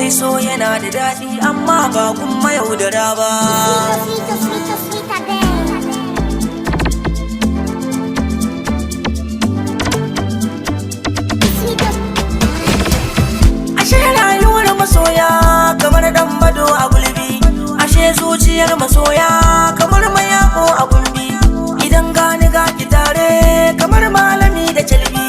lallai so yana da daɗi amma ba kuma yaudara ba. Ashe rayuwar masoya kamar dan bado a gulbi, ashe zuciyar masoya kamar mayako a gumbi, idan gani ga ki tare kamar malami da calbi.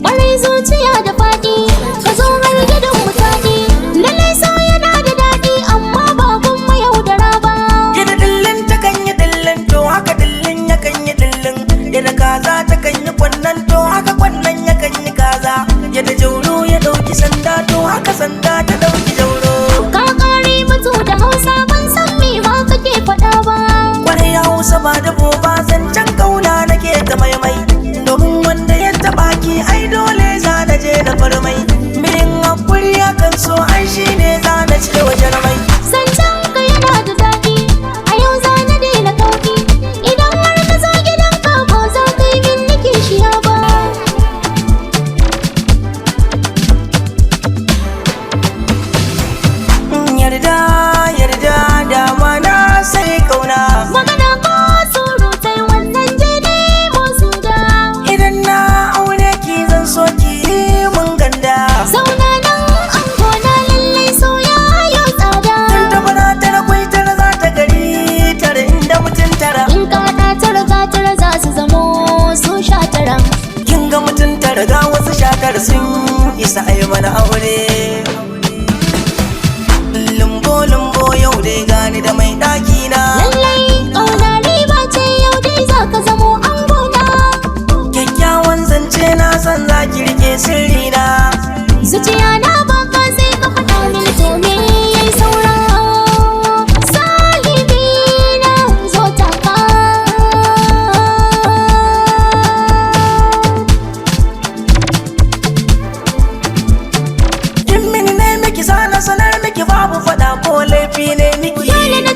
Ƙwarai zuciya da faɗi ka zo har gidan mutane, lallai so yana da daɗi amma ba kuma yaudara ba. Yadda dillin ta kan yi dillin to haka dillin ya kan yi dillin, yadda kaza ta kan yi kwannan to haka kwannan ya kan yi kaza, yadda jauro ya ɗauki sanda to haka sanda ta ɗauki jauro. Ka ƙare mutu da Hausa ban san me ma kake faɗa ba. Ƙwarai Hausa ba da boba zancen kauna nake ta maimai, domin wanda ya taɓa ki ai dole za na je na farmai. Min hakuri akan so ai shi ne za na ce wajen mai. Zancen ka yana da daɗi a yau za na daina kauki, idan har ka zo gidan ka ba za ka yi min nake shiya ba. Yarda dama na sai kauna. Magana ko surutai wannan jini musu da. Idan na aure ki zan so ki mun ganda. Zauna nan an gona lallai so ya yi tsada. Tun tabana tara kwai tara za ta gari tara inda mutum tara. In ka haɗa tara za su zamo su 19. Kin ga mutum tara ga wasu 19 sun isa ai mana aure. Lumbo yau dai gani da mai ɗaki na. Lallai ƙauna riba ce yau dai za ka zamo an gona. Kyakkyawan zance na san za ki rike sirri na. Zuciya na baka sai ka faɗa mini to me yayi saura. Sahibi na zo taka. Kin mini ne miki sana sanar miki babu faɗa ko laifi ne miki. Dole na